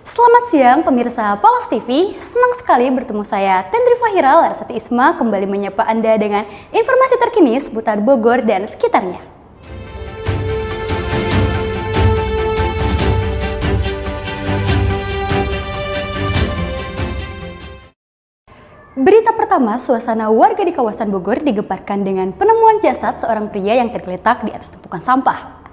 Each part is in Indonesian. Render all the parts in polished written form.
Selamat siang pemirsa Polos TV, senang sekali bertemu saya Tendri Fahira Larsati Isma kembali menyapa Anda dengan informasi terkini seputar Bogor dan sekitarnya. Berita pertama, suasana warga di kawasan Bogor digemparkan dengan penemuan jasad seorang pria yang tergeletak di atas tumpukan sampah.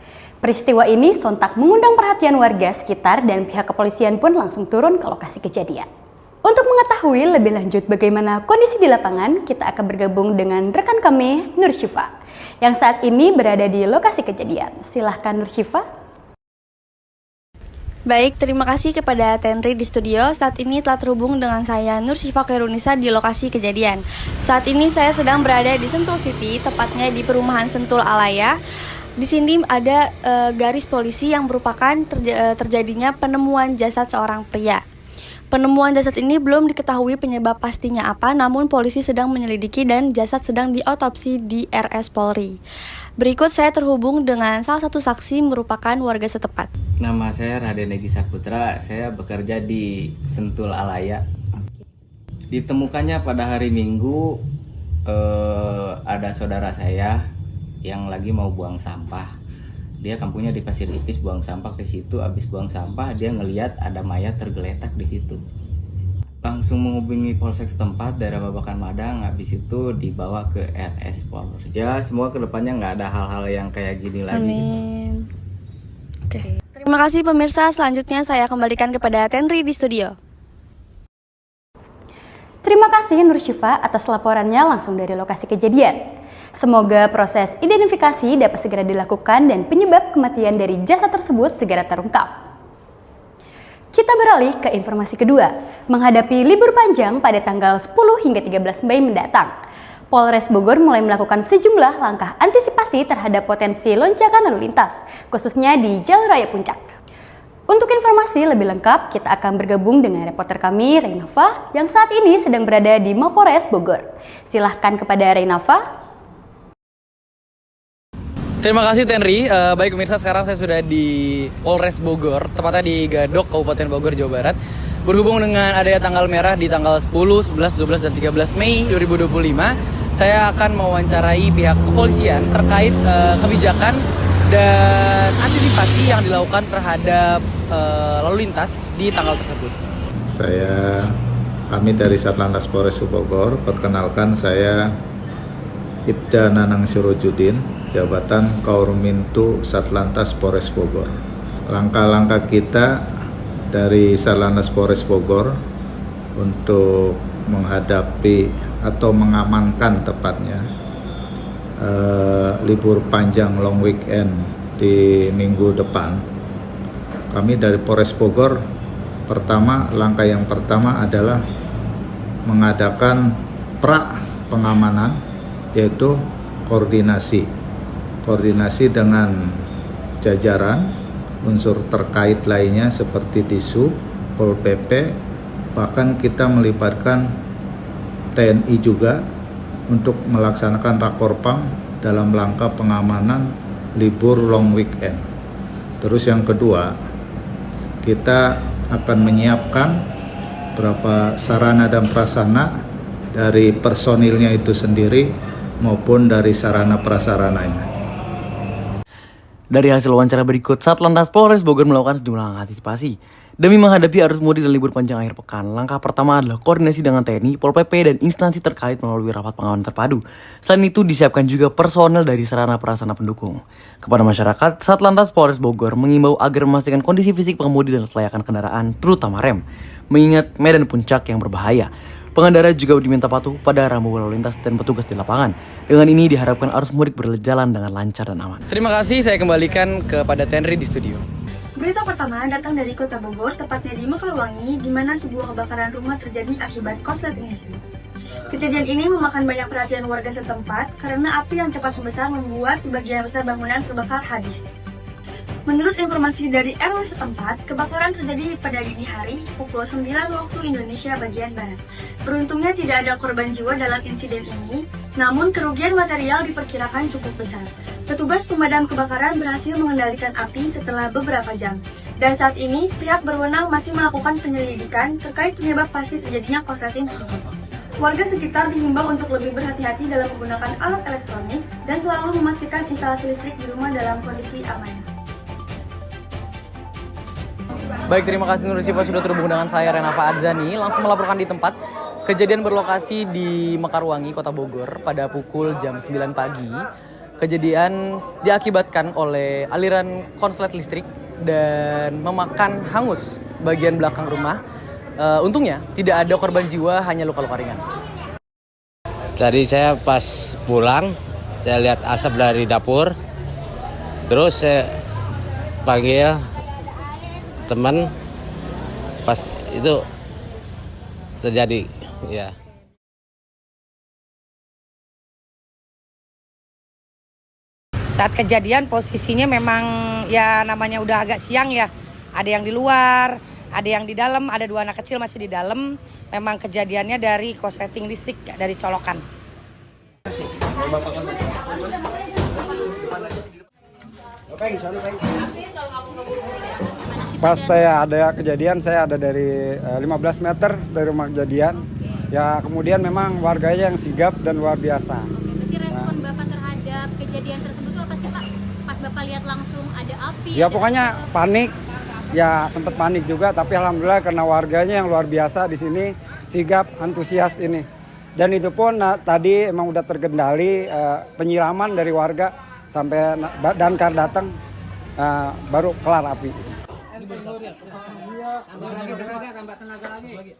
Peristiwa ini sontak mengundang perhatian warga sekitar dan pihak kepolisian pun langsung turun ke lokasi kejadian. Untuk mengetahui lebih lanjut bagaimana kondisi di lapangan, kita akan bergabung dengan rekan kami, Nur Syifa, yang saat ini berada di lokasi kejadian. Silahkan Nur Syifa. Baik, terima kasih kepada Tendri di studio. Saat ini telah terhubung dengan saya Nur Syifa Khairunisa di lokasi kejadian. Saat ini saya sedang berada di Sentul City, tepatnya di perumahan Sentul Alaya. Di sini ada garis polisi yang merupakan terjadinya penemuan jasad seorang pria. Penemuan jasad ini belum diketahui penyebab pastinya apa, namun polisi sedang menyelidiki dan jasad sedang diotopsi di RS Polri. Berikut saya terhubung dengan salah satu saksi merupakan warga setempat. Nama saya Raden Egi Saputra, saya bekerja di Sentul Alaya. Ditemukannya pada hari Minggu ada saudara saya yang lagi mau buang sampah. Dia kampungnya di Pasir Ipis, buang sampah ke situ. Habis buang sampah dia ngelihat ada mayat tergeletak di situ. Langsung menghubungi polsek setempat daerah Babakan Madang. Habis itu dibawa ke RS Polri. Ya semua kedepannya nggak ada hal-hal yang kayak gini lagi. Amin. Oke. Terima kasih pemirsa. Selanjutnya saya kembalikan kepada Tendri di studio. Terima kasih Nur Syifa atas laporannya langsung dari lokasi kejadian. Semoga proses identifikasi dapat segera dilakukan dan penyebab kematian dari jasad tersebut segera terungkap. Kita beralih ke informasi kedua. Menghadapi libur panjang pada tanggal 10 hingga 13 Mei mendatang, Polres Bogor mulai melakukan sejumlah langkah antisipasi terhadap potensi lonjakan lalu lintas, khususnya di Jalan Raya Puncak. Untuk informasi lebih lengkap, kita akan bergabung dengan reporter kami, Reynava, yang saat ini sedang berada di Mapores Bogor. Silahkan kepada Reynava. Terima kasih Tenri. Baik pemirsa, sekarang saya sudah di Polres Bogor, tepatnya di Gadok, Kabupaten Bogor, Jawa Barat. Berhubung dengan adanya tanggal merah di tanggal 10, 11, 12, dan 13 Mei 2025, saya akan mewawancarai pihak kepolisian terkait kebijakan dan antisipasi yang dilakukan terhadap lalu lintas di tanggal tersebut. Kami dari Satlantas Polres Bogor, perkenalkan saya Ibda Nanang Sirojudin, jabatan Kaurmintu Satlantas Polres Bogor. Langkah-langkah kita dari Satlantas Polres Bogor untuk menghadapi atau mengamankan tepatnya libur panjang long weekend di minggu depan. Kami dari Polres Bogor, langkah yang pertama adalah mengadakan pengamanan, yaitu koordinasi dengan jajaran unsur terkait lainnya seperti Disub, Pol PP, bahkan kita melibatkan TNI juga untuk melaksanakan rakorpam dalam rangka pengamanan libur long weekend. Terus yang kedua, kita akan menyiapkan beberapa sarana dan prasarana dari personilnya itu sendiri maupun dari sarana prasarananya. Dari hasil wawancara berikut, Satlantas Polres Bogor melakukan sejumlah langkah antisipasi demi menghadapi arus mudik dan libur panjang akhir pekan. Langkah pertama adalah koordinasi dengan TNI, Pol PP, dan instansi terkait melalui rapat pengawasan terpadu. Selain itu, disiapkan juga personel dari sarana prasarana pendukung. Kepada masyarakat, Satlantas Polres Bogor mengimbau agar memastikan kondisi fisik pengemudi dan kelayakan kendaraan, terutama rem, mengingat medan puncak yang berbahaya. Pengendara juga diminta patuh pada rambu lalu lintas dan petugas di lapangan. Dengan ini diharapkan arus mudik berjalan dengan lancar dan aman. Terima kasih, saya kembalikan kepada Tenri di studio. Berita pertama datang dari Kota Bogor, tepatnya di Mekarwangi, di mana sebuah kebakaran rumah terjadi akibat korslet listrik. Kejadian ini memakan banyak perhatian warga setempat karena api yang cepat membesar membuat sebagian besar bangunan terbakar habis. Menurut informasi dari RW setempat, kebakaran terjadi pada dini hari pukul 9 waktu Indonesia bagian Barat. Beruntungnya tidak ada korban jiwa dalam insiden ini, namun kerugian material diperkirakan cukup besar. Petugas pemadam kebakaran berhasil mengendalikan api setelah beberapa jam. Dan saat ini, pihak berwenang masih melakukan penyelidikan terkait penyebab pasti terjadinya korsleting tersebut. Warga sekitar dihimbau untuk lebih berhati-hati dalam menggunakan alat elektronik dan selalu memastikan instalasi listrik di rumah dalam kondisi aman. Baik, terima kasih Nur Syifa sudah terhubung dengan saya Renafa Adzani. Langsung melaporkan di tempat. Kejadian berlokasi di Mekarwangi, Kota Bogor pada pukul jam 9 pagi. Kejadian diakibatkan oleh aliran konslet listrik dan memakan hangus bagian belakang rumah. Untungnya tidak ada korban jiwa, hanya luka-luka ringan. Tadi saya pas pulang, saya lihat asap dari dapur. Terus saya panggil teman, pas itu terjadi, ya. Saat kejadian posisinya memang ya namanya udah agak siang ya. Ada yang di luar, ada yang di dalam, ada 2 anak kecil masih di dalam. Memang kejadiannya dari korsleting listrik, dari colokan. Pas saya ada kejadian, saya ada dari 15 meter dari rumah kejadian. Ya kemudian memang warganya yang sigap dan luar biasa. Berarti respon Bapak terhadap kejadian tersebut itu apa sih Pak? Pas Bapak lihat langsung ada api? Ya pokoknya panik, ya sempat panik juga. Tapi alhamdulillah karena warganya yang luar biasa di sini, sigap, antusias ini. Dan itu pun tadi emang udah terkendali penyiraman dari warga sampai damkar datang, baru kelar api.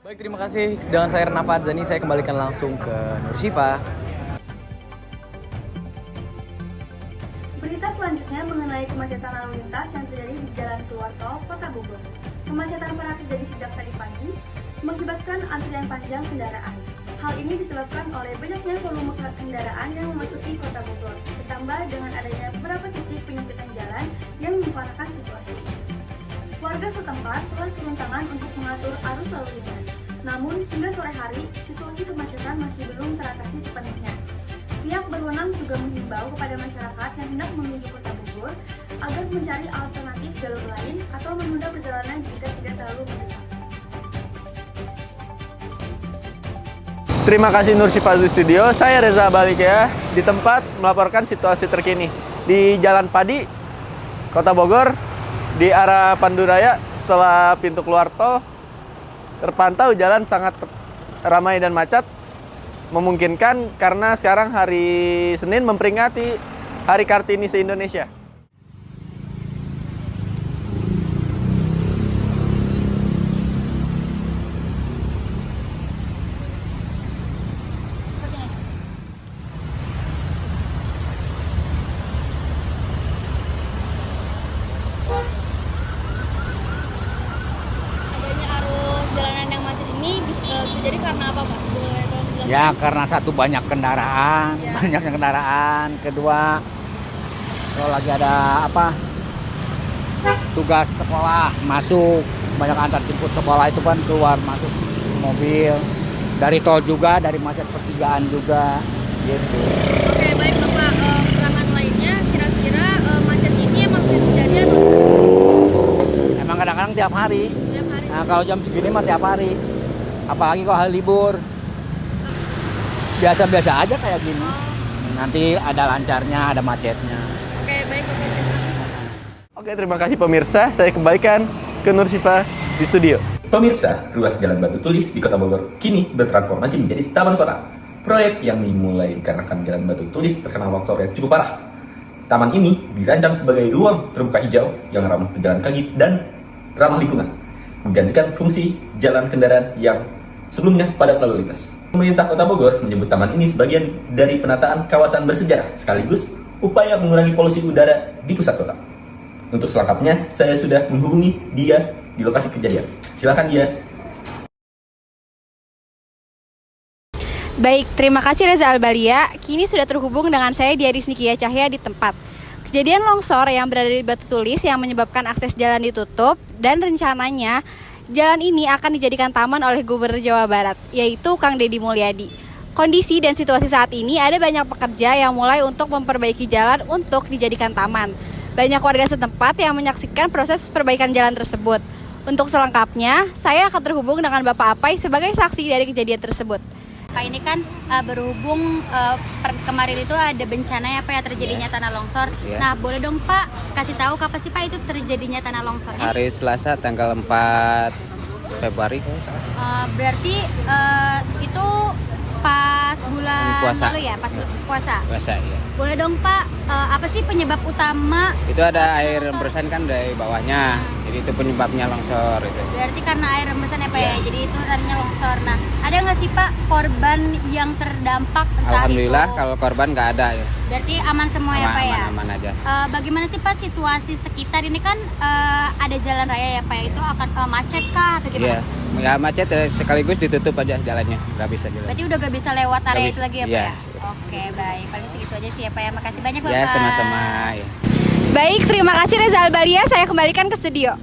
Baik, terima kasih. Dengan saya Renafa Adzani, saya kembalikan langsung ke Nur Syifa. Berita selanjutnya mengenai kemacetan lalu lintas yang terjadi di jalan keluar tol Kota Bogor. Kemacetan parah terjadi sejak tadi pagi, mengakibatkan antrian panjang kendaraan. Hal ini disebabkan oleh banyaknya volume kendaraan yang memasuki Kota Bogor, ditambah dengan adanya beberapa titik penyempitan jalan yang memparahkan situasi. Warga setempat telah turun tangan untuk mengatur arus lalu lintas. Namun, hingga sore hari, situasi kemacetan masih belum teratasi sepenuhnya. Pihak berwenang juga menghimbau kepada masyarakat yang hendak menuju Kota Bogor agar mencari alternatif jalur lain atau menunda perjalanan jika tidak terlalu mendesak. Terima kasih Nur Syifa di studio. Saya Reza balik ya di tempat melaporkan situasi terkini di Jalan Padi, Kota Bogor, di arah Panduraya. Setelah pintu keluar tol terpantau jalan sangat ramai dan macet. Memungkinkan karena sekarang hari Senin memperingati Hari Kartini se-Indonesia. Jadi karena apa Pak? Boleh tolong dijelaskan? Ya karena satu banyak kendaraan, banyaknya kendaraan. Kedua kalau lagi ada tugas sekolah masuk, banyak antar jemput sekolah itu kan keluar masuk mobil. Dari tol juga, dari macet pertigaan juga gitu. Oke, baik Bapak, keterangan lainnya kira-kira macet ini emang sering terjadi atau? Emang kadang-kadang tiap hari. Tiap hari. Nah, kalau jam segini mah tiap hari. Apalagi kalau hari libur. Biasa-biasa aja kayak gini. Nanti ada lancarnya, ada macetnya. Oke, baik. Oke, terima kasih pemirsa. Saya kembalikan ke Nur Syifa di studio. Pemirsa, ruas Jalan Batu Tulis di Kota Bogor kini bertransformasi menjadi taman kota. Proyek yang dimulai dikarenakan Jalan Batu Tulis terkena longsor yang cukup parah. Taman ini dirancang sebagai ruang terbuka hijau yang ramah pejalan kaki dan ramah lingkungan, menggantikan fungsi jalan kendaraan yang sebelumnya padat lalu lintas. Pemerintah Kota Bogor menyebut taman ini sebagian dari penataan kawasan bersejarah sekaligus upaya mengurangi polusi udara di pusat kota. Untuk selengkapnya, saya sudah menghubungi dia di lokasi kejadian. Silakan dia. Baik, terima kasih Reza Albalia. Kini sudah terhubung dengan saya Diaris Nikia Cahya di tempat. Kejadian longsor yang berada di Batu Tulis yang menyebabkan akses jalan ditutup dan rencananya jalan ini akan dijadikan taman oleh Gubernur Jawa Barat, yaitu Kang Deddy Mulyadi. Kondisi dan situasi saat ini ada banyak pekerja yang mulai untuk memperbaiki jalan untuk dijadikan taman. banyak warga setempat yang menyaksikan proses perbaikan jalan tersebut. Untuk selengkapnya, saya akan terhubung dengan Bapak Apai sebagai saksi dari kejadian tersebut. Pak, ini kan berhubung kemarin itu ada bencana ya Pak ya, terjadinya tanah longsor. Nah, boleh dong Pak kasih tahu kapan sih Pak itu terjadinya tanah longsornya? Hari Selasa tanggal 4 Februari kalau salah. Berarti itu pas bulan Puasa. lalu ya, pas puasa. Puasa ya. Boleh dong Pak, apa sih penyebab utama? Itu ada air rembesan kan dari bawahnya. Jadi itu penyebabnya longsor itu. Berarti karena air rembesan ya Pak Iya. ya, jadi itu tadinya longsor. Nah, ada nggak sih Pak korban yang terdampak? Entah Alhamdulillah itu, kalau korban nggak ada ya. berarti aman semua ya Pak ya? Aman aja. Bagaimana sih Pak situasi sekitar ini kan ada jalan raya ya Pak, itu akan macet kah atau gimana? Iya. Ya macet sekaligus ditutup aja jalannya, nggak bisa jalan. Berarti udah gak bisa lewat area Nggak itu bisa, lagi ya Pak iya. ya? Oke, baik. Paling segitu aja sih ya Pak ya. Makasih banyak Bapak. Ya sama-sama ya. Baik, terima kasih Reza Albalia. Saya kembalikan ke studio.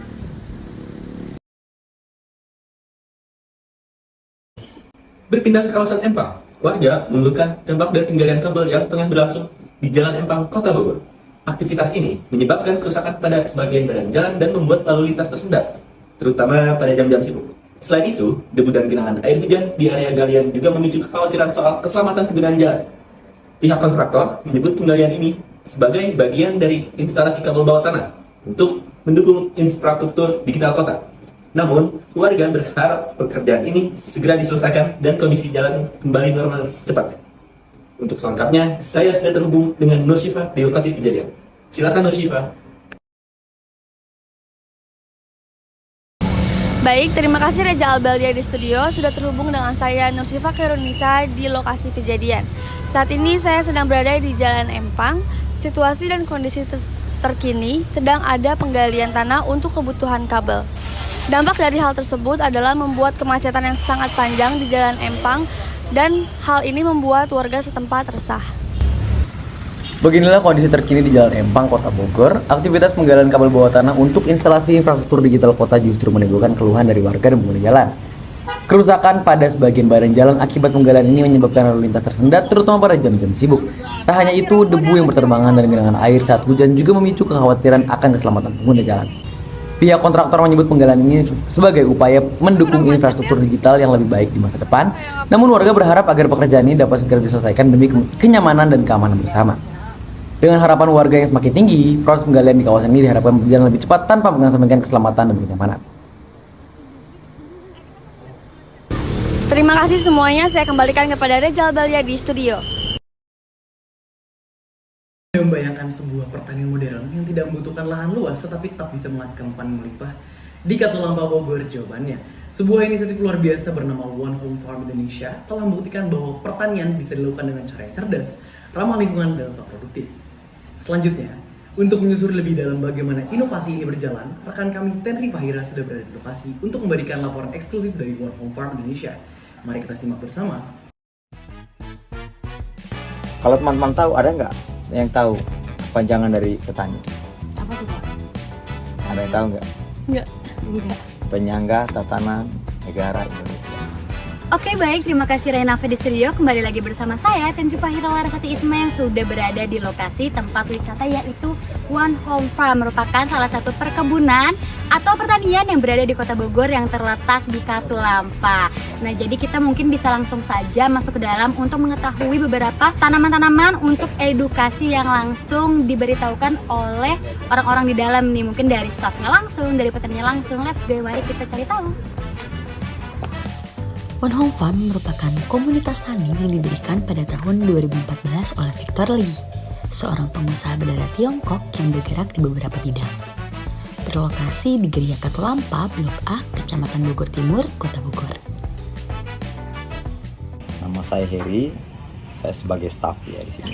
Berpindah ke kawasan Empang, warga mengeluhkan dampak dari penggalian kabel yang tengah berlangsung di Jalan Empang, Kota Bogor. Aktivitas ini menyebabkan kerusakan pada sebagian badan jalan dan membuat lalu lintas tersendat, terutama pada jam-jam sibuk. Selain itu, debu dan genangan air hujan di area galian juga memicu kekhawatiran soal keselamatan pengguna jalan. Pihak kontraktor menyebut penggalian ini sebagai bagian dari instalasi kabel bawah tanah untuk mendukung infrastruktur digital kota. Namun, warga berharap pekerjaan ini segera diselesaikan dan kondisi jalan kembali normal secepatnya. Untuk selengkapnya, saya sudah terhubung dengan Nur Syifa di lokasi kejadian. Silakan Nur Syifa. Baik, terima kasih Reza Albalia di studio sudah terhubung dengan saya Nur Syifa Khairunisa di lokasi kejadian. Saat ini saya sedang berada di Jalan Empang. Situasi dan kondisi terkini sedang ada penggalian tanah untuk kebutuhan kabel. Dampak dari hal tersebut adalah membuat kemacetan yang sangat panjang di Jalan Empang dan hal ini membuat warga setempat resah. Beginilah kondisi terkini di Jalan Empang, Kota Bogor. Aktivitas penggalian kabel bawah tanah untuk instalasi infrastruktur digital kota justru menimbulkan keluhan dari warga dan pengguna jalan. Kerusakan pada sebagian badan jalan akibat penggalian ini menyebabkan lalu lintas tersendat, terutama pada jam-jam sibuk. Tak hanya itu, debu yang berterbangan dan genangan air saat hujan juga memicu kekhawatiran akan keselamatan pengguna jalan. Pihak kontraktor menyebut penggalian ini sebagai upaya mendukung infrastruktur digital yang lebih baik di masa depan. Namun warga berharap agar pekerjaan ini dapat segera diselesaikan demi kenyamanan dan keamanan bersama. Dengan harapan warga yang semakin tinggi, proses penggalian di kawasan ini diharapkan berjalan lebih cepat tanpa mengancam keselamatan dan kenyamanan. Terima kasih semuanya, saya kembalikan kepada Reza Albalia di studio. Membayangkan sebuah pertanian modern yang tidak membutuhkan lahan luas tetapi tetap bisa menghasilkan panen melimpah di Katulampa Bogor. Jawabannya, sebuah inisiatif luar biasa bernama One Home Farm Indonesia telah membuktikan bahwa pertanian bisa dilakukan dengan cara yang cerdas, ramah lingkungan, dan tetap produktif. Selanjutnya, untuk menyusuri lebih dalam bagaimana inovasi ini berjalan, rekan kami Tenri Fahira sudah berada di lokasi untuk memberikan laporan eksklusif dari One Home Farm Indonesia. Mari kita simak bersama. Kalau teman-teman tahu, ada nggak yang tahu kepanjangan dari petani? Apa tuh Pak? Ada yang tahu nggak? Enggak. Penyangga Tatanan Negara Indonesia. Oke, baik, terima kasih Renafe di studio. Kembali lagi bersama saya Tenri Fahira Larasati Isma yang sudah berada di lokasi tempat wisata yaitu One Home Farm, merupakan salah satu perkebunan atau pertanian yang berada di Kota Bogor yang terletak di Katulampa. Nah, jadi kita mungkin bisa langsung saja masuk ke dalam untuk mengetahui beberapa tanaman-tanaman untuk edukasi yang langsung diberitahukan oleh orang-orang di dalam nih, mungkin dari stafnya langsung, dari petaninya langsung. Let's go, mari kita cari tahu. One Home Farm merupakan komunitas tani yang didirikan pada tahun 2014 oleh Victor Lee, seorang pengusaha berdarah Tiongkok yang bergerak di beberapa bidang. Berlokasi di Geria Katulampa, Blok A, Kecamatan Bogor Timur, Kota Bogor. Nama saya Heri, saya sebagai staf ya di sini.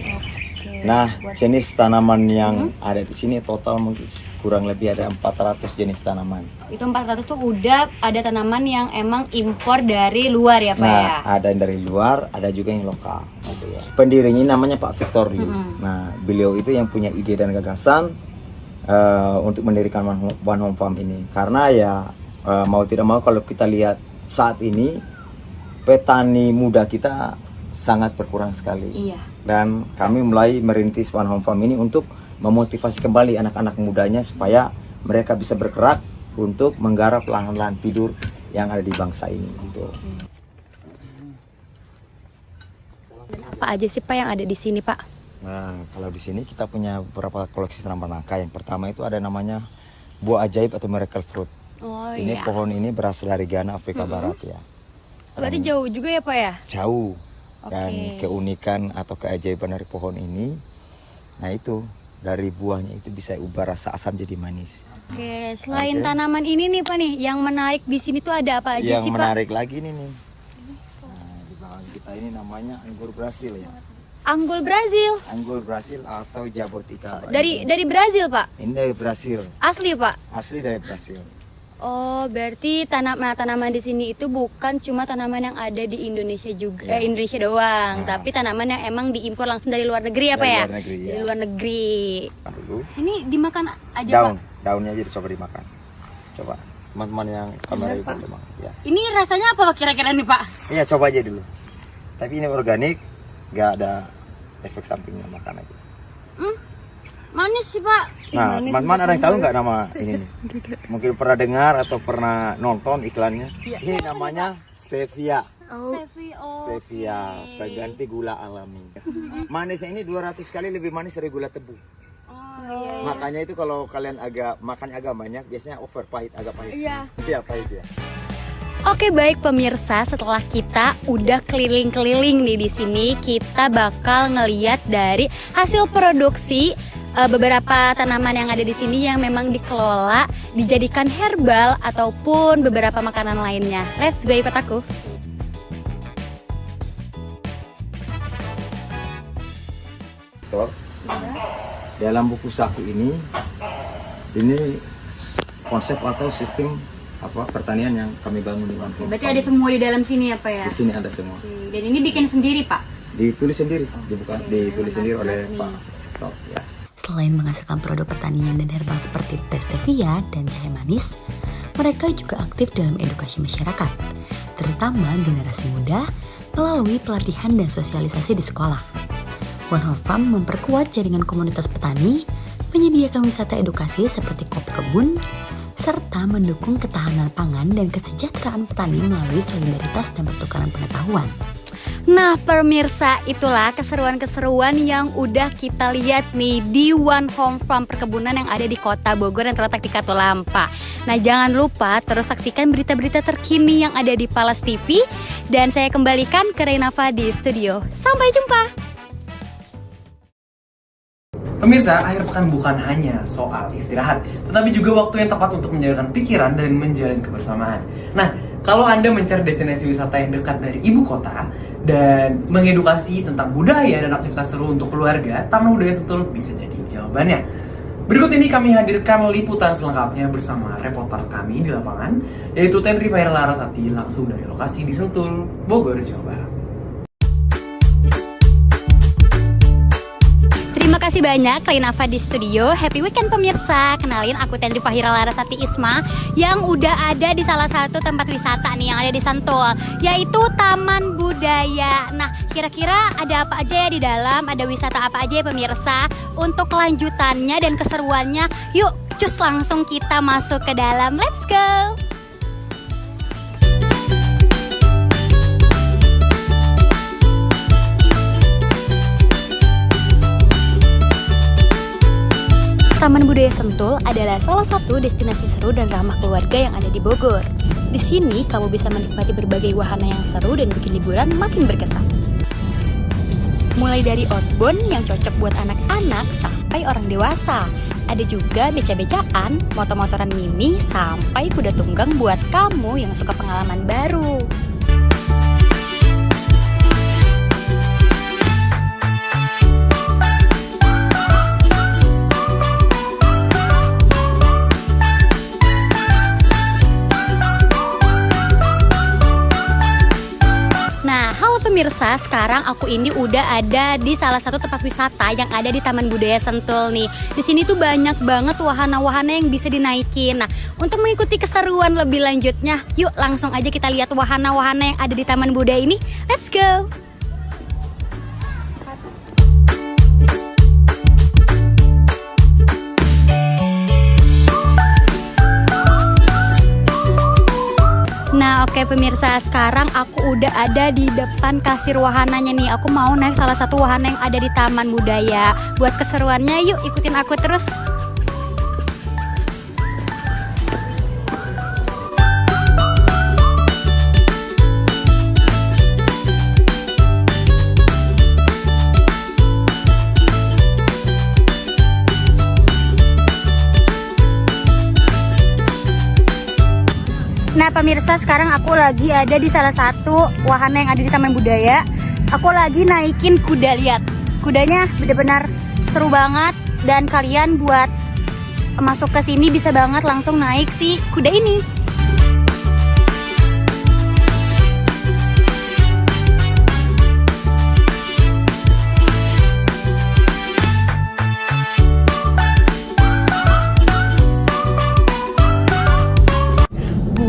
Nah, jenis tanaman yang ada di sini total mungkin kurang lebih ada 400 jenis tanaman. Itu 400 tuh udah ada tanaman yang emang impor dari luar ya Pak ya? Ada yang dari luar, ada juga yang lokal. Gitu ya. Pendirinya namanya Pak Victor Lee. Nah, beliau itu yang punya ide dan gagasan untuk mendirikan One Home Farm ini. Karena ya mau tidak mau kalau kita lihat saat ini petani muda kita sangat berkurang sekali. Iya. Dan kami mulai merintis One Home Farm ini untuk memotivasi kembali anak-anak mudanya supaya mereka bisa bergerak untuk menggarap lahan-lahan tidur yang ada di bangsa ini gitu. Apa aja sih Pak yang ada di sini Pak? Nah, kalau di sini kita punya beberapa koleksi tanaman langka. Yang pertama itu ada namanya buah ajaib atau miracle fruit. Oh Ini iya. pohon ini berasal dari Ghana, Afrika Barat ya. Berarti jauh juga ya Pak ya? Jauh. Dan Oke. keunikan atau keajaiban dari pohon ini, nah itu dari buahnya itu bisa ubah rasa asam jadi manis. Oke, selain Oke. tanaman ini nih Pak nih, yang menarik di sini tuh ada apa aja Yang sih Pak? menarik lagi ini nih. Nah, di belakang kita ini namanya anggur Brasil ya. Anggur Brazil. Anggur Brasil atau Jabotica. Dari Brazil Pak? Ini dari Brasil. Asli Pak? Asli dari Brasil. Oh, berarti tanaman di sini itu bukan cuma tanaman yang ada di Indonesia juga, Indonesia doang, tapi tanaman yang emang diimpor langsung dari luar negeri ya Pak Dari ya? luar negeri, Dari ya. luar negeri. Dulu. Ini dimakan aja Daun, Pak? daunnya aja dicoba dimakan. Coba, teman-teman yang kamera itu teman. Ya. Ini rasanya apa Pak kira-kira nih Pak? Iya, coba aja dulu. Tapi ini organik, nggak ada efek sampingnya, makan aja. Manis sih Pak. Nah, teman-teman ada yang tahu nggak nama ini nih? Mungkin pernah dengar atau pernah nonton iklannya? Ini namanya stevia. Stevia, pengganti gula alami. Manisnya ini 200 kali lebih manis dari gula tebu. Makanya itu kalau kalian makan agak banyak, biasanya over pahit, agak pahit. Iya, pahit ya. Oke baik pemirsa, setelah kita udah keliling-keliling nih di sini, kita bakal ngeliat dari hasil produksi beberapa tanaman yang ada di sini yang memang dikelola, dijadikan herbal ataupun beberapa makanan lainnya. Let's go ikut aku. Dalam buku saku ini konsep atau sistem pertanian yang kami bangun di Lampung. Berarti ada semua di dalam sini ya Pak ya? Di sini ada semua. Dan ini bikin sendiri Pak? Ditulis sendiri, ditulis sendiri oleh Pak Top ya. Selain menghasilkan produk pertanian dan herbal seperti teh stevia dan jahe manis, mereka juga aktif dalam edukasi masyarakat, terutama generasi muda melalui pelatihan dan sosialisasi di sekolah. One Home Farm memperkuat jaringan komunitas petani, menyediakan wisata edukasi seperti kopi kebun, serta mendukung ketahanan pangan dan kesejahteraan petani melalui solidaritas dan pertukaran pengetahuan. Nah pemirsa, itulah keseruan-keseruan yang udah kita lihat nih di One Home Farm perkebunan yang ada di Kota Bogor yang terletak di Katulampa. Nah jangan lupa terus saksikan berita-berita terkini yang ada di Palas TV. Dan saya kembalikan ke Reynava di studio. Sampai jumpa! Pemirsa, akhir pekan bukan hanya soal istirahat, tetapi juga waktu yang tepat untuk menjalankan pikiran dan menjalin kebersamaan. Nah, kalau Anda mencari destinasi wisata yang dekat dari ibu kota dan mengedukasi tentang budaya dan aktivitas seru untuk keluarga, Taman Budaya Sentul bisa jadi jawabannya. Berikut ini kami hadirkan liputan selengkapnya bersama reporter kami di lapangan, yaitu Tenri Fahira Larasati langsung dari lokasi di Sentul, Bogor, Jawa Barat. Terima kasih banyak Reynava di studio. Happy weekend pemirsa. Kenalin aku Tenri Fahira Larasati Isma yang udah ada di salah satu tempat wisata nih yang ada di Sentul, yaitu Taman Budaya. Nah, kira-kira ada apa aja ya di dalam? Ada wisata apa aja ya pemirsa? Untuk kelanjutannya dan keseruannya, yuk cus langsung kita masuk ke dalam. Let's go. Taman Budaya Sentul adalah salah satu destinasi seru dan ramah keluarga yang ada di Bogor. Di sini kamu bisa menikmati berbagai wahana yang seru dan bikin liburan makin berkesan. Mulai dari outbound yang cocok buat anak-anak sampai orang dewasa. Ada juga beca-becaan, motor-motoran mini, sampai kuda tunggang buat kamu yang suka pengalaman baru. Pemirsa, sekarang aku ini udah ada di salah satu tempat wisata yang ada di Taman Budaya Sentul nih. Di sini tuh banyak banget wahana-wahana yang bisa dinaikin. Nah, untuk mengikuti keseruan lebih lanjutnya, yuk langsung aja kita lihat wahana-wahana yang ada di Taman Budaya ini. Let's go! Nah oke pemirsa, sekarang aku udah ada di depan kasir wahananya nih. Aku mau naik salah satu wahana yang ada di Taman Budaya. Buat keseruannya yuk ikutin aku terus. Nah pemirsa, sekarang aku lagi ada di salah satu wahana yang ada di Taman Budaya. Aku lagi naikin kuda, lihat. Kudanya benar-benar seru banget. Dan kalian buat masuk ke sini bisa banget langsung naik si kuda ini.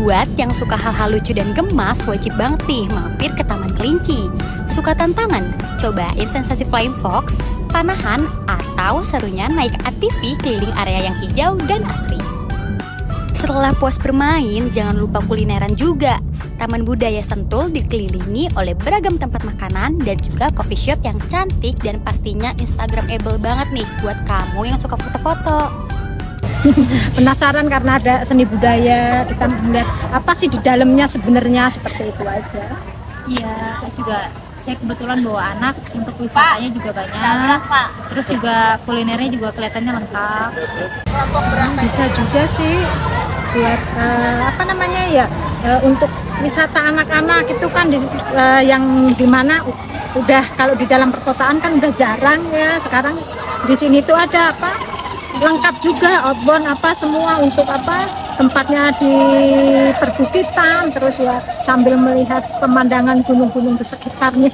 Buat yang suka hal-hal lucu dan gemas, wajib banget nih mampir ke Taman Kelinci. Suka tantangan? Cobain sensasi Flying Fox, panahan, atau serunya naik ATV keliling area yang hijau dan asri. Setelah puas bermain, jangan lupa kulineran juga. Taman Budaya Sentul dikelilingi oleh beragam tempat makanan dan juga coffee shop yang cantik dan pastinya Instagramable banget nih buat kamu yang suka foto-foto. Penasaran karena ada seni budaya, kita melihat apa sih di dalamnya sebenarnya, seperti itu aja. Iya, terus juga saya kebetulan bawa anak, untuk wisatanya juga banyak. Terus juga kulinernya juga kelihatannya lengkap. Bisa juga sih buat untuk wisata anak-anak itu kan yang dimana udah kalau di dalam perkotaan kan udah jarang ya. Sekarang di sini tuh ada lengkap juga, outbound semua untuk tempatnya di perbukitan, terus ya sambil melihat pemandangan gunung-gunung di sekitarnya,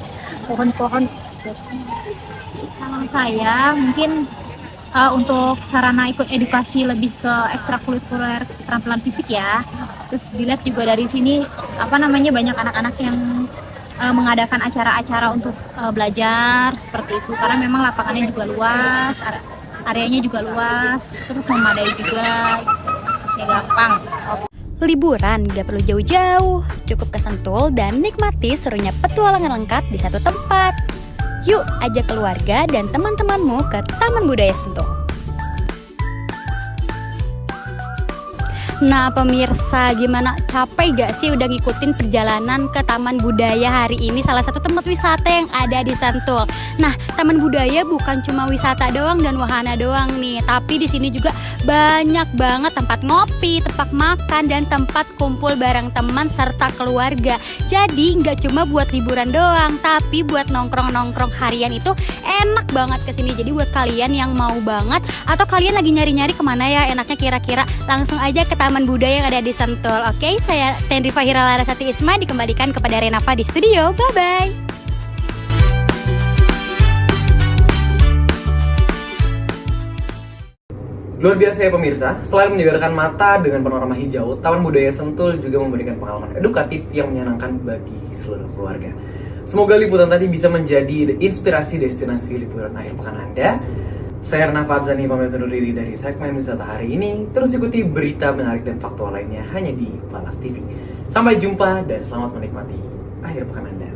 pohon-pohon. Kalau saya mungkin untuk sarana ikut edukasi lebih ke ekstrakurikuler keterampilan fisik ya. Terus dilihat juga dari sini banyak anak-anak yang mengadakan acara-acara untuk belajar seperti itu, karena memang lapangannya juga luas. Areanya juga luas, terus memadai juga, saya gampang. Liburan gak perlu jauh-jauh, cukup ke Sentul dan nikmati serunya petualangan lengkap di satu tempat. Yuk ajak keluarga dan teman-temanmu ke Taman Budaya Sentul. Nah pemirsa, gimana, capek gak sih udah ngikutin perjalanan ke Taman Budaya hari ini, salah satu tempat wisata yang ada di Sentul. Nah Taman Budaya bukan cuma wisata doang dan wahana doang nih, tapi di sini juga banyak banget tempat ngopi, tempat makan, dan tempat kumpul bareng teman serta keluarga. Jadi nggak cuma buat liburan doang, tapi buat nongkrong-nongkrong harian itu enak banget kesini. Jadi buat kalian yang mau banget atau kalian lagi nyari-nyari kemana ya enaknya kira-kira, langsung aja ke Taman Budaya yang ada di Sentul. Oke, saya Tenri Fahira Larasati Isma dikembalikan kepada Renava di studio. Bye-bye. Luar biasa ya pemirsa, selain menyegarkan mata dengan panorama hijau, Taman Budaya Sentul juga memberikan pengalaman edukatif yang menyenangkan bagi seluruh keluarga. Semoga liputan tadi bisa menjadi inspirasi destinasi liburan akhir pekan Anda. Saya Rena Fadzani pamit undur diri dari segmen wisata hari ini. Terus ikuti berita menarik dan faktual lainnya hanya di Balas TV. Sampai jumpa dan selamat menikmati akhir pekan Anda.